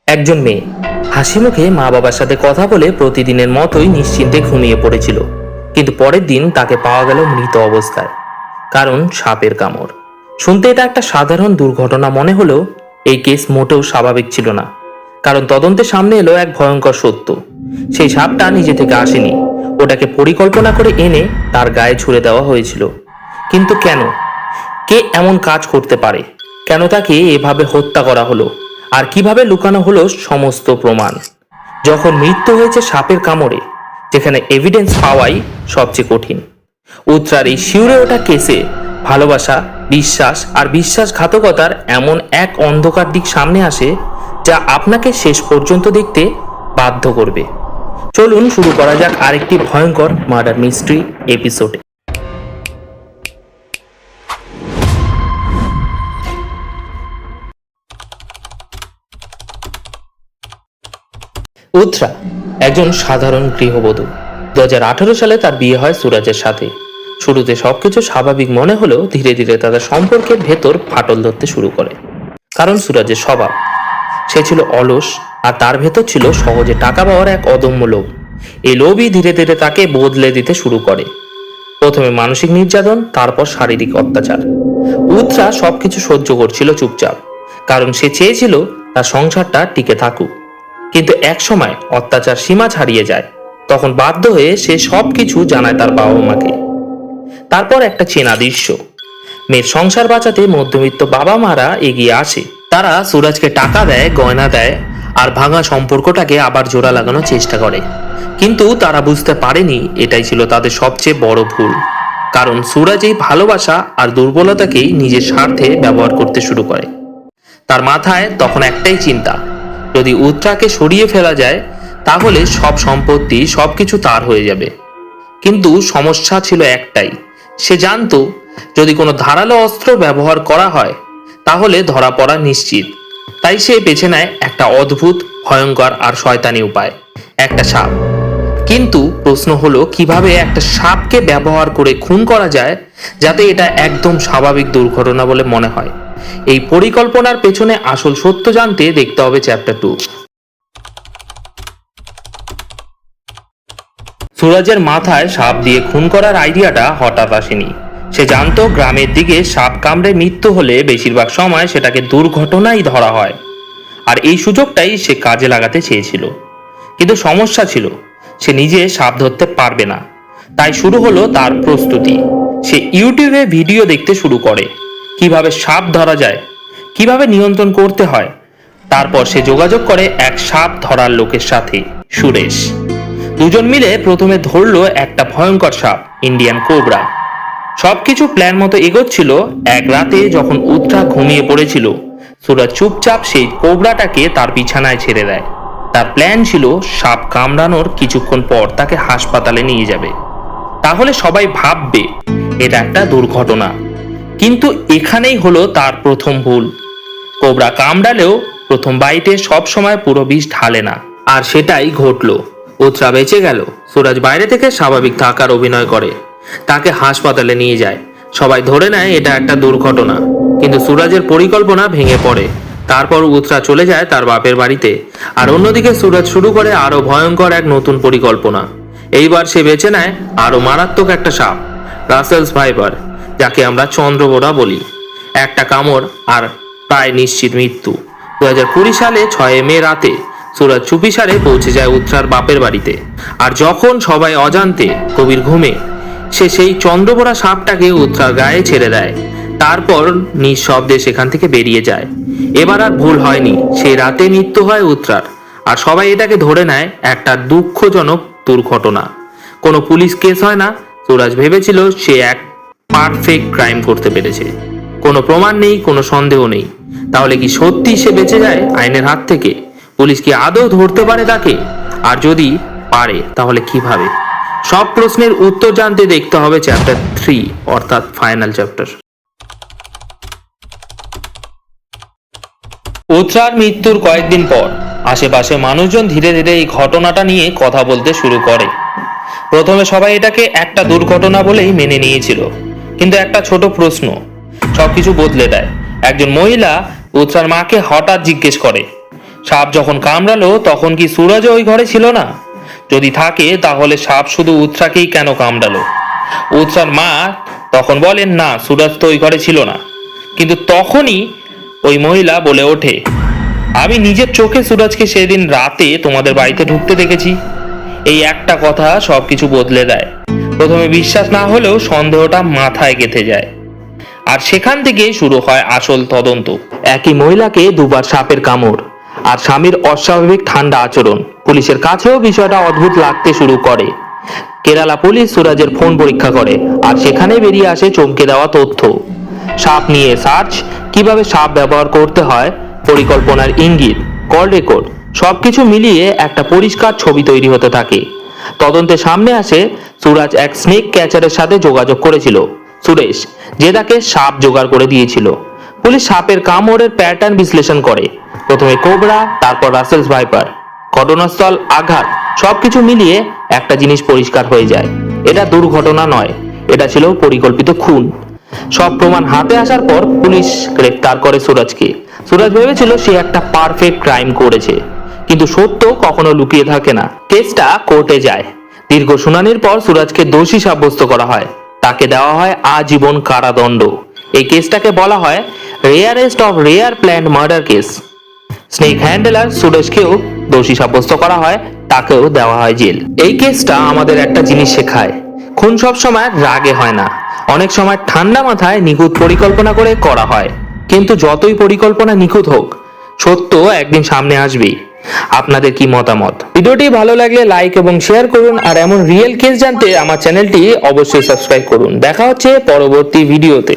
একজন মেয়ে হাসি মুখে মা বাবার সাথে কথা বলে প্রতিদিনের মতোই নিশ্চিন্তে ঘুমিয়ে পড়েছিল, কিন্তু পরের দিন তাকে পাওয়া গেল মৃত অবস্থায়, কারণ সাপের কামড়। শুনতে এটা একটা সাধারণ দুর্ঘটনা মনে হলেও এই কেস মোটেও স্বাভাবিক ছিল না, কারণ তদন্তে সামনে এলো এক ভয়ঙ্কর সত্য। সেই সাপটা নিজে থেকে আসেনি, ওটাকে পরিকল্পনা করে এনে তার গায়ে ছুঁড়ে দেওয়া হয়েছিল। কিন্তু কেন? কে এমন কাজ করতে পারে? কেন তাকে এভাবে হত্যা করা হলো? আর কিভাবে লুকানো হলো সমস্ত প্রমাণ, যখন মৃত্যু হয়েছে সাপের কামড়ে, যেখানে এভিডেন্স পাওয়াই সবচেয়ে কঠিন? উত্তরার এই শিউরে ওঠা কেসে ভালোবাসা, বিশ্বাস আর বিশ্বাসঘাতকতার এমন এক অন্ধকার দিক সামনে আসে যা আপনাকে শেষ পর্যন্ত দেখতে বাধ্য করবে। চলুন শুরু করা যাক আরেকটি ভয়ঙ্কর মার্ডার মিস্ট্রি এপিসোডে। উত্তরা একজন সাধারণ গৃহবধূ। 2018 সালে তার বিয়ে হয় সুরাজের সাথে। শুরুতে সবকিছু স্বাভাবিক মনে হলেও ধীরে ধীরে তাদের সম্পর্কের ভেতর ফাটল ধরতে শুরু করে। কারণ সুরাজের স্বভাব, সে ছিল অলস, আর তার ভেতর ছিল সহজে টাকা পাওয়ার এক অদম্য লোভ। এই লোভই ধীরে ধীরে তাকে বদলে দিতে শুরু করে। প্রথমে মানসিক নির্যাতন, তারপর শারীরিক অত্যাচার। উত্তরা সবকিছু সহ্য করছিল চুপচাপ, কারণ সে চেয়েছিল তার সংসারটা টিকে থাকুক। কিন্তু এক সময় অত্যাচার সীমা ছাড়িয়ে যায়, তখন বাধ্য হয়ে সে সবকিছু জানায় তার বাবা মাকে। তারপর একটা চেনা দৃশ্য, মেয়ের সংসার বাঁচাতে মধ্যবিত্ত বাবা মারা এগিয়ে আসে। তারা সুরাজকে টাকা দেয়, গয়না দেয়, আর ভাঙা সম্পর্কটাকে আবার জোড়া লাগানোর চেষ্টা করে। কিন্তু তারা বুঝতে পারেনি এটাই ছিল তাদের সবচেয়ে বড় ভুল, কারণ সুরাজ এই ভালোবাসা আর দুর্বলতাকেই নিজের স্বার্থে ব্যবহার করতে শুরু করে। তার মাথায় তখন একটাই চিন্তা, যদি উত্তরাকে সরিয়ে ফেলা যায় তাহলে সব সম্পত্তি সবকিছু তার হয়ে যাবে। কিন্তু সমস্যা ছিল একটাই, সে জানতো যদি কোনো ধারালো অস্ত্র ব্যবহার করা হয় তাহলে ধরা পড়া নিশ্চিত। তাই সে বেছে নেয় একটা অদ্ভুত, ভয়ঙ্কর আর শয়তানি উপায়, একটা সাপ। কিন্তু প্রশ্ন হলো, কিভাবে একটা সাপকে ব্যবহার করে খুন করা যায় যাতে এটা একদম স্বাভাবিক দুর্ঘটনা বলে মনে হয়? এই পরিকল্পনার পেছনে আসল সত্য জানতে দেখতে হবে চ্যাপ্টার 2। সুরাজের মাথায় সাপ দিয়ে খুন করার আইডিয়াটা হঠাৎ আসেনি। সে জানতো গ্রামের দিকে সাপ কামড়ে মৃত্যু হলে বেশিরভাগ সময় সেটাকে দুর্ঘটনাই ধরা হয়, আর এই সুযোগটাই সে কাজে লাগাতে চেয়েছিল। কিন্তু সমস্যা ছিল, সে নিজে সাপ ধরতে পারবে না। তাই শুরু হলো তার প্রস্তুতি। সে ইউটিউবে ভিডিও দেখতে শুরু করে, কিভাবে সাপ ধরা যায়, কিভাবে নিয়ন্ত্রণ করতে হয়। তারপর সে যোগাযোগ করে এক সাপ ধরার লোকের সাথে, সুরেশ। দুজন মিলে প্রথমে ধরলো একটা ভয়ঙ্কর সাপ, ইন্ডিয়ান কোবরা। সবকিছু প্ল্যান মতো এগোচ্ছিল। এক রাতে যখন উত্তরা ঘুমিয়ে পড়েছিল, সুরাজ চুপচাপ সেই কোবরাটাকে তার বিছানায় ছেড়ে দেয়। তার প্ল্যান ছিল সাপ কামড়ানোর কিছুক্ষণ পর তাকে হাসপাতালে নিয়ে যাবে, তাহলে সবাই ভাববে এটা একটা দুর্ঘটনা। কিন্তু এখানেই হলো তার প্রথম ভুল। কোবরা কামড়ালেও প্রথম বাইটে সবসময় পুরো বিষ ঢালে না, আর সেটাই ঘটলো। উত্তরা বেঁচে গেল। সুরাজ বাইরে থেকে স্বাভাবিক থাকার অভিনয় করে, তাকে হাসপাতালে নিয়ে যায়। সবাই ধরে নেয় এটা একটা দুর্ঘটনা, কিন্তু সুরাজের পরিকল্পনা ভেঙে পড়ে। তারপর উত্তরা চলে যায় তার বাপের বাড়িতে, আর অন্যদিকে সুরাজ শুরু করে আরো ভয়ঙ্কর এক নতুন পরিকল্পনা। এইবার সে বেছে নেয় আরো মারাত্মক একটা সাপ, রাসেলস ভাইপার, যাকে আমরা চন্দ্রবোড়া বলি। একটা কামড় আর প্রায় নিশ্চিত মৃত্যু। 2020 সালে 6 মে রাতে সুরাজ চুপিসারে পৌঁছে যায় উত্তরার বাপের বাড়িতে। আর যখন সবাই অজান্তে গভীর ঘুমে, সে সেই চন্দ্রবোড়া সাপটাকে উত্তরার গায়ে ছেড়ে দেয়। তারপর নিঃশব্দে সেখান থেকে বেরিয়ে যায়। এবার আর ভুল হয়নি, সেই রাতে মৃত্যু হয় উত্তরার। আর সবাই এটাকে ধরে নেয় একটা দুঃখজনক দুর্ঘটনা। কোনো পুলিশ কেস হয় না। সুরাজ ভেবেছিল সে এক পারফেক্ট ক্রাইম করতে পেরেছে, কোনো প্রমাণ নেই, কোনো সন্দেহ নেই। তাহলে কি সত্যি সে বেঁচে যায় আইনের হাত থেকে? পুলিশ কি আদৌ ধরতে পারে তাকে? আর যদি পারে তাহলে কিভাবে? সব প্রশ্নের উত্তর জানতে দেখতে হবে চ্যাপ্টার 3, অর্থাৎ ফাইনাল চ্যাপ্টার। উত্তরার মৃত্যুর কয়েকদিন পর আশেপাশে মানুষজন ধীরে ধীরে এই ঘটনাটা নিয়ে কথা বলতে শুরু করে। প্রথমে সবাই এটাকে একটা দুর্ঘটনা বলেই মেনে নিয়েছিল, কিন্তু একটা ছোট প্রশ্ন সবকিছু বদলে দেয়। একজন মহিলা উত্তরার মাকে হঠাৎ জিজ্ঞেস করে, সাপ যখন কামড়ালো তখন কি সুরজ ওই ঘরে ছিল না? যদি থাকে তাহলে সাপ শুধু উৎসাকেই কেন কামড়ালো? উৎসার মা তখন বলেন না, সুরজ তো ওই ঘরে ছিল না। কিন্তু তখনই ওই মহিলা বলে ওঠে, আমি নিজের চোখে সুরজকে সেদিন রাতে তোমাদের বাড়িতে ঢুকতে দেখেছি। এই একটা কথা সবকিছু বদলে দেয়। প্রথমে বিশ্বাস না হলেও সন্দেহটা মাথায় গেঁথে যায়, আর সেখান থেকে শুরু হয় আসল তদন্ত। একই মহিলাকে দুবার সাপের কামড় আর স্বামীর অস্বাভাবিক ঠান্ডা আচরণ, পুলিশের কাছেও বিষয়টা অদ্ভুত লাগতে শুরু করে। কেরালা পুলিশ সুরজের ফোন পরীক্ষা করে আর সেখানে বেরিয়ে আসে চমকে দেওয়া তথ্য। সাপ নিয়ে সার্চ, কিভাবে সাপ ব্যবহার করতে হয়, পরিকল্পনার ইঙ্গিত, কল রেকর্ড, সবকিছু মিলিয়ে একটা পরিষ্কার ছবি তৈরি হতে থাকে। তদন্তে সামনে আসে সুরজ এক স্নেক ক্যাচারের সাথে যোগাযোগ করেছিল, সুরেশ, যে তাকে সাপ জোগাড় করে দিয়েছিল। পুলিশ সাপের কামড়ের প্যাটার্ন বিশ্লেষণ করে, প্রথমে কোবরা, তারপর রাসেলস ভাইপার, ঘটনাস্থল, আঘাত, সবকিছু মিলিয়ে একটা জিনিস পরিষ্কার হয়ে যায়, এটা দুর্ঘটনা নয়, এটা ছিল পরিকল্পিত খুন। সব প্রমাণ হাতে আসার পর পুলিশ গ্রেফতার করে সুরজকে। সুরজ ভেবেছিল সে একটা পারফেক্ট ক্রাইম করেছে, কিন্তু সত্য কখনো লুকিয়ে থাকে না। কেসটা কোর্টে যায়। দীর্ঘ শুনানির পর সুরজকে দোষী সাব্যস্ত করা হয়, তাকে দেওয়া হয় আজীবন কারাদণ্ড। এই কেসটাকে বলা হয় rarest of rare planned murder case. Snake handler সুরেশকেও দোষী সাব্যস্ত করা হয়, তাকেও দেওয়া হয় জেল। এই কেসটা আমাদের একটা জিনিস শেখায়, খুন সব সময় রাগে হয় না, অনেক সময় ঠান্ডা মাথায় নিখুঁত পরিকল্পনা করে করা হয়। কিন্তু যতই পরিকল্পনা নিখুঁত হোক, সত্য একদিন সামনে আসবেই। আপনাদের কি মতামত? ভিডিওটি ভালো লাগলে লাইক এবং শেয়ার করুন, আর এমন রিয়েল কেস জানতে আমার চ্যানেলটি অবশ্যই সাবস্ক্রাইব করুন। দেখা হচ্ছে পরবর্তী ভিডিওতে।